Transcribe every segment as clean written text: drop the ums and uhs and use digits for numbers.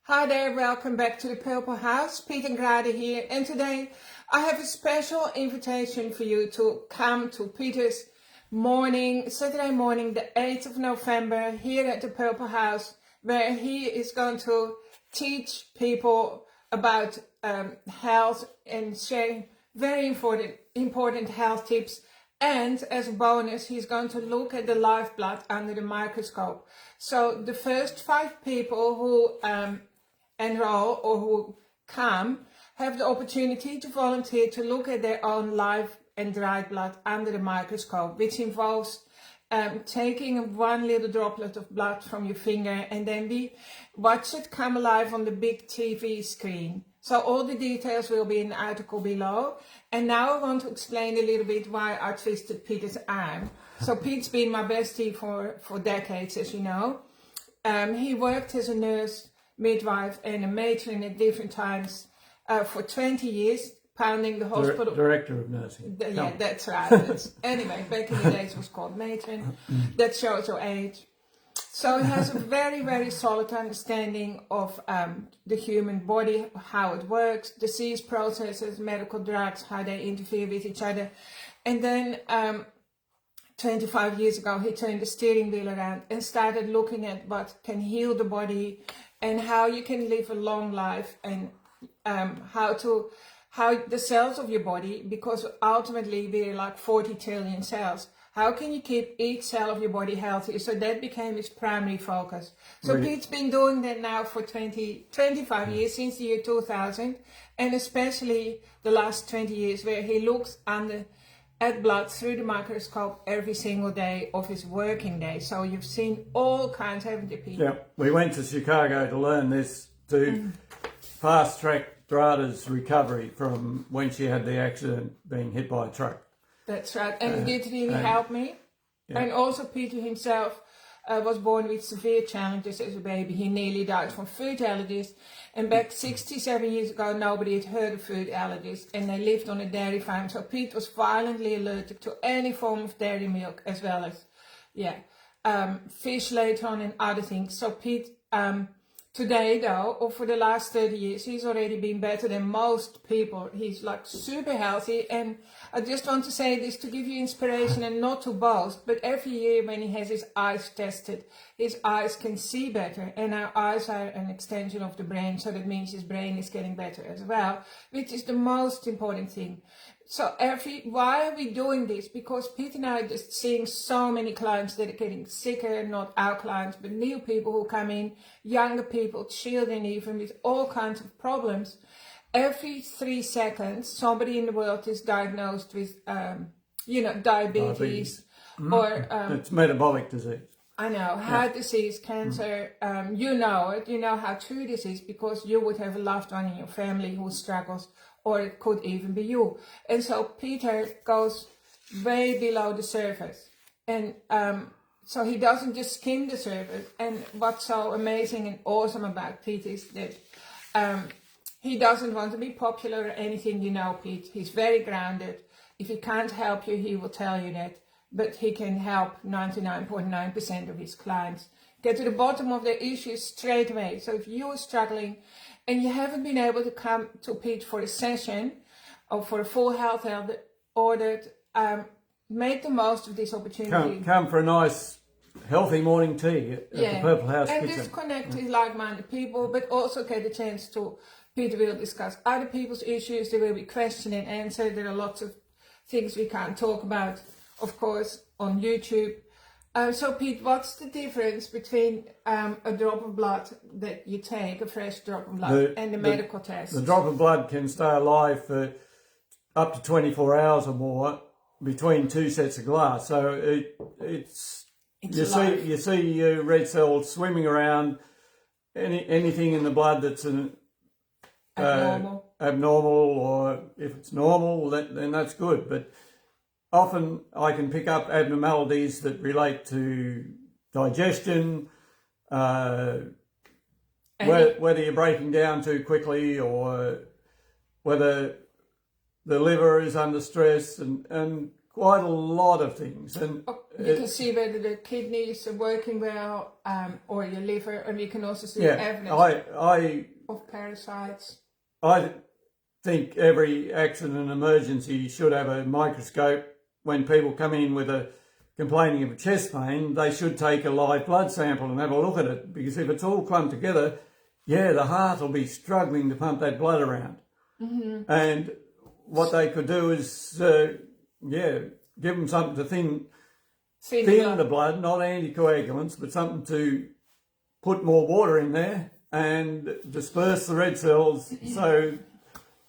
Hi there, welcome back to the Purple House. Piet and Grade here, and today I have a special invitation for you to come to Peter's morning, Saturday morning, the 8th of November, here at the Purple House, where he is going to teach people about health and share very important health tips. And as a bonus, he's going to look at the live blood under the microscope. So the first 5 people who enroll or who come have the opportunity to volunteer to look at their own live and dried blood under the microscope, which involves taking one little droplet of blood from your finger, and then we watch it come alive on the big TV screen. So all the details will be in the article below. And now I want to explain a little bit why I twisted Peter's arm. So Pete's been my bestie for decades, as you know. He worked as a nurse, midwife and a matron at different times for 20 years, pounding the hospital. Director of nursing. Yeah, that's right. Anyway, back in the days it was called matron. That shows your age. So he has a very, very solid understanding of the human body, how it works, disease processes, medical drugs, how they interfere with each other. And then 25 years ago, he turned the steering wheel around and started looking at what can heal the body and how you can live a long life, and how the cells of your body, because ultimately we're like 40 trillion cells, how can you keep each cell of your body healthy? So that became his primary focus. So really? Pete's been doing that now for 25 years, since the year 2000, and especially the last 20 years, where he looks at blood through the microscope every single day of his working day. So you've seen all kinds, haven't you, Pete? Yeah, we went to Chicago to learn this, to fast track Grada's recovery from when she had the accident being hit by a truck. That's right, and it did really help me. Yeah. And also Peter himself was born with severe challenges as a baby. He nearly died from food allergies, and back 67 years ago nobody had heard of food allergies, and they lived on a dairy farm. So Pete was violently allergic to any form of dairy milk, as well as fish later on and other things. So Pete, today though, or for the last 30 years, he's already been better than most people. He's like super healthy, and I just want to say this to give you inspiration and not to boast, but every year when he has his eyes tested, his eyes can see better, and our eyes are an extension of the brain, so that means his brain is getting better as well, which is the most important thing. So why are we doing this? Because Pete and I are just seeing so many clients that are getting sicker, not our clients, but new people who come in, younger people, children even, with all kinds of problems. Every 3 seconds, somebody in the world is diagnosed with, diabetes. Or it's metabolic disease. I know, heart disease, cancer, you know it, you know how true this is, because you would have a loved one in your family who struggles, or it could even be you. And so Peter goes way below the surface. And so he doesn't just skim the surface. And what's so amazing and awesome about Pete is that he doesn't want to be popular or anything, you know, Pete. He's very grounded. If he can't help you, he will tell you that. But he can help 99.9% of his clients get to the bottom of their issues straight away. So if you're struggling and you haven't been able to come to Pete for a session or for a full health audit, make the most of this opportunity. Come for a nice, healthy morning tea at the Purple House and kitchen. Just connect with like-minded people, but also get a chance to, Peter will discuss other people's issues. There will be question and answer. There are lots of things we can't talk about, of course, on YouTube. So Pete, what's the difference between a drop of blood that you take, a fresh drop of blood, and the medical test? The drop of blood can stay alive for up to 24 hours or more between 2 sets of glass. So it's you see red cells swimming around. Anything in the blood that's abnormal, or if it's normal, then that's good. But often I can pick up abnormalities that relate to digestion, whether you're breaking down too quickly, or whether the liver is under stress, and quite a lot of things. And you can see whether the kidneys are working well, or your liver, and you can also see yeah, evidence of parasites. I think every accident and emergency should have a microscope. When people come in with complaining of a chest pain, they should take a live blood sample and have a look at it, because if it's all clumped together, yeah, the heart will be struggling to pump that blood around. And what they could do is, give them something to thin the blood, not anticoagulants, but something to put more water in there and disperse the red cells so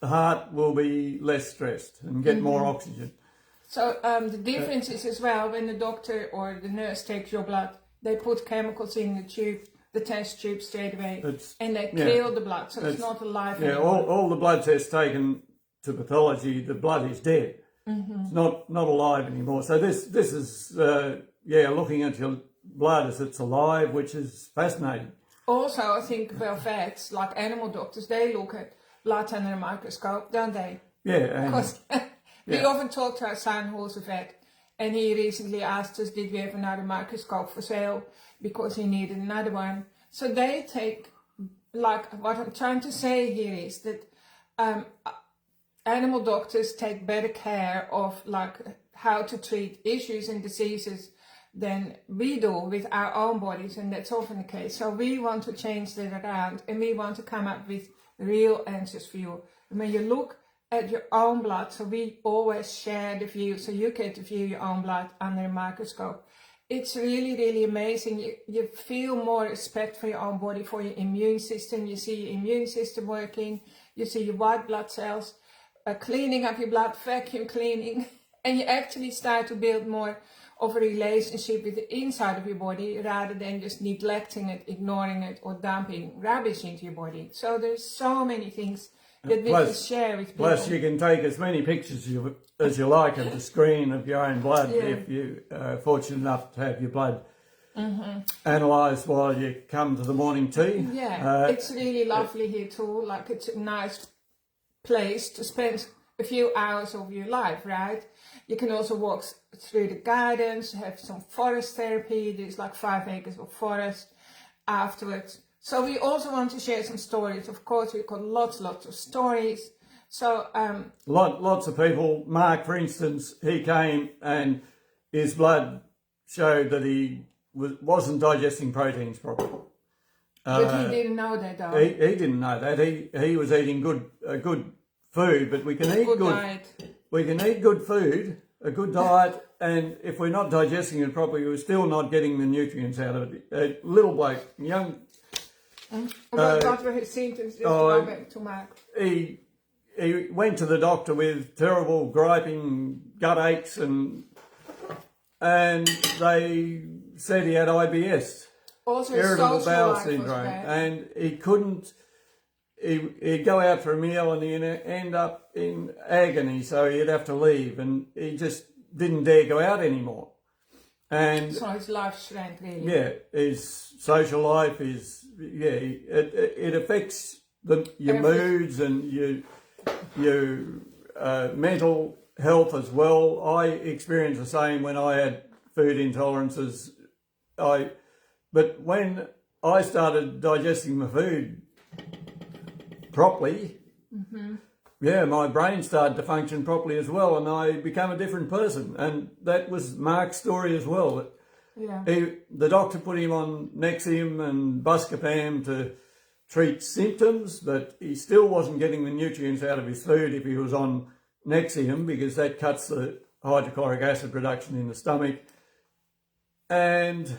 the heart will be less stressed and get more oxygen. So the difference is as well, when the doctor or the nurse takes your blood, they put chemicals in the tube, the test tube straight away, and they kill the blood, so it's not alive anymore. All the blood tests taken to pathology, the blood is dead. It's not alive anymore. So this is looking at your blood as it's alive, which is fascinating. Also, I think vets, like animal doctors, they look at blood under a microscope, don't they? Yeah. Because we often talk to our son who's a vet, and he recently asked us, did we have another microscope for sale, because he needed another one. So they take, like, what I'm trying to say here is that animal doctors take better care of, like, how to treat issues and diseases than we do with our own bodies, and that's often the case. So we want to change that around, and we want to come up with real answers for you. And when you look at your own blood, so we always share the view, so you get to view your own blood under a microscope. It's really, really amazing. You feel more respect for your own body, for your immune system. You see your immune system working. You see your white blood cells cleaning up your blood, vacuum cleaning. And you actually start to build more of a relationship with the inside of your body, rather than just neglecting it, ignoring it, or dumping rubbish into your body. So there's so many things that we can share with people. Plus, you can take as many pictures as you like of the screen of your own blood if you are fortunate enough to have your blood analysed while you come to the morning tea. Yeah, it's really lovely here too. Like, it's a nice place to spend a few hours of your life, right? You can also walk through the gardens, have some forest therapy. There's like 5 acres of forest afterwards. So we also want to share some stories. Of course, we've got lots of stories. So lots of people. Mark, for instance, he came and his blood showed that he wasn't digesting proteins properly. But he didn't know that, though. He didn't know that. He was eating good food, but we can eat good diet. We can eat good food, a good diet, and if we're not digesting it properly, we're still not getting the nutrients out of it. A little bloke, young. What were his symptoms? Just go back to Mark. He went to the doctor with terrible griping gut aches, and they said he had IBS, also irritable bowel syndrome, and he couldn't. He'd go out for a meal and he'd end up in agony, so he'd have to leave, and he just didn't dare go out anymore. And so his life shrank, really. Yeah, his social life is it affects your moods and your mental health as well. I experienced the same when I had food intolerances. But when I started digesting my food properly, my brain started to function properly as well, and I became a different person. And that was Mark's story as well. Yeah. The doctor put him on Nexium and Buscopan to treat symptoms, but he still wasn't getting the nutrients out of his food if he was on Nexium, because that cuts the hydrochloric acid production in the stomach. And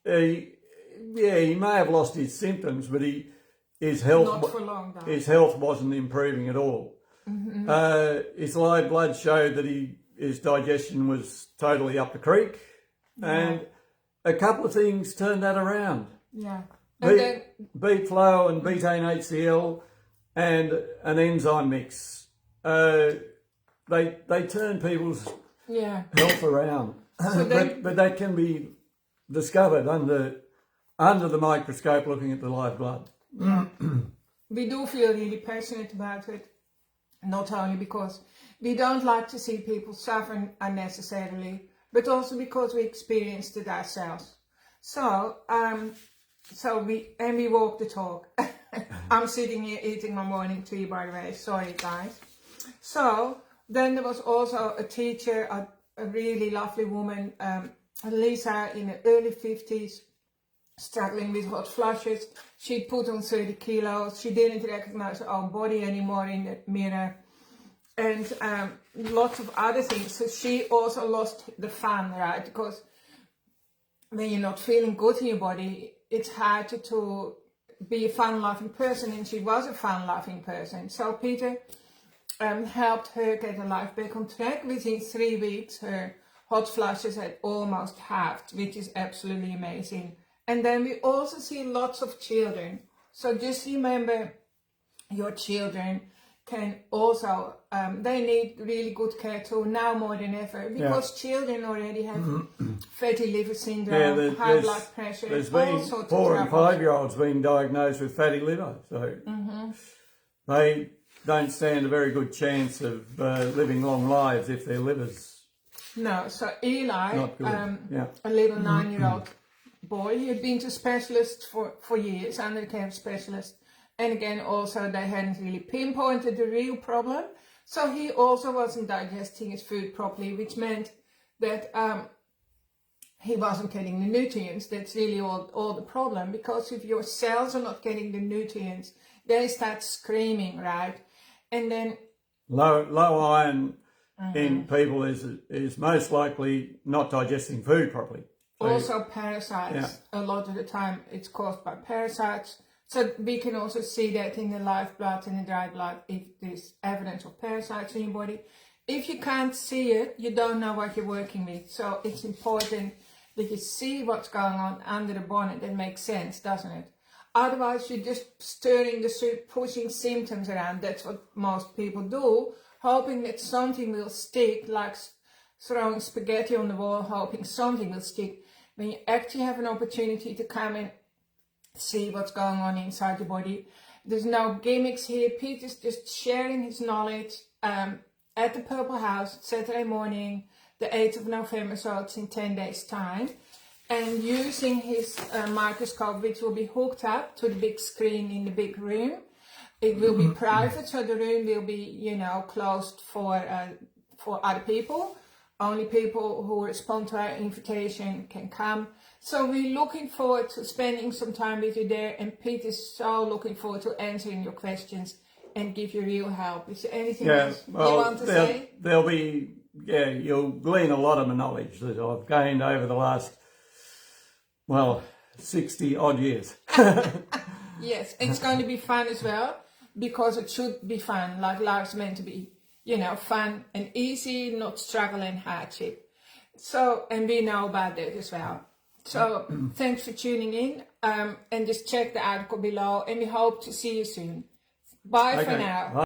he may have lost his symptoms, but his health not for long, though. His health wasn't improving at all. His live blood showed that his digestion was totally up the creek, and a couple of things turned that around. Yeah. Beet flow and betaine HCl and an enzyme mix. They turn people's health around. So but that can be discovered under the microscope looking at the live blood. We do feel really passionate about it. Not only because we don't like to see people suffering unnecessarily, but also because we experienced it ourselves. So, we walk the talk. I'm sitting here eating my morning tea, by the way. Sorry, guys. So then there was also a teacher, a really lovely woman, Lisa, in her early 50s, struggling with hot flushes. She put on 30 kilos. She didn't recognize her own body anymore in the mirror. And lots of other things. So she also lost the fun, right? Because when you're not feeling good in your body, it's hard to be a fun-loving person, and she was a fun-loving person. So Peter helped her get her life back on track. Within 3 weeks, her hot flushes had almost halved, which is absolutely amazing. And then we also see lots of children. So just remember, your children can also, they need really good care too, now more than ever, because children already have fatty liver syndrome, high blood pressure, there's all been sorts 4 of and troubles. 5-year-olds being diagnosed with fatty liver, so they don't stand a very good chance of living long lives if their liver's No, so Eli, not good. a little 9-year-old boy, he had been to specialists for years, under care specialist. And again, also they hadn't really pinpointed the real problem. So he also wasn't digesting his food properly, which meant that he wasn't getting the nutrients. That's really all the problem, because if your cells are not getting the nutrients, they start screaming, right? And then low iron in people is most likely not digesting food properly. So, also parasites, a lot of the time it's caused by parasites. So we can also see that in the live blood and the dry blood if there's evidence of parasites in your body. If you can't see it, you don't know what you're working with. So it's important that you see what's going on under the bonnet. That makes sense, doesn't it? Otherwise, you're just stirring the soup, pushing symptoms around. That's what most people do, hoping that something will stick, like throwing spaghetti on the wall, hoping something will stick. When you actually have an opportunity to come and see what's going on inside your body. There's no gimmicks here. Peter's just sharing his knowledge at the Purple House Saturday morning, the 8th of November, so it's in 10 days time, and using his microscope, which will be hooked up to the big screen in the big room. It will be private, so the room will be, closed for other people. Only people who respond to our invitation can come. So we're looking forward to spending some time with you there, and Peter's so looking forward to answering your questions and give you real help. Is there anything else you want to say? There'll be, you'll glean a lot of knowledge that I've gained over the last, 60 odd years. Yes, it's going to be fun as well, because it should be fun, like life's meant to be, fun and easy, not struggle and hardship. So, and we know about that as well. So thanks for tuning in, and just check the article below, and we hope to see you soon. Bye for now.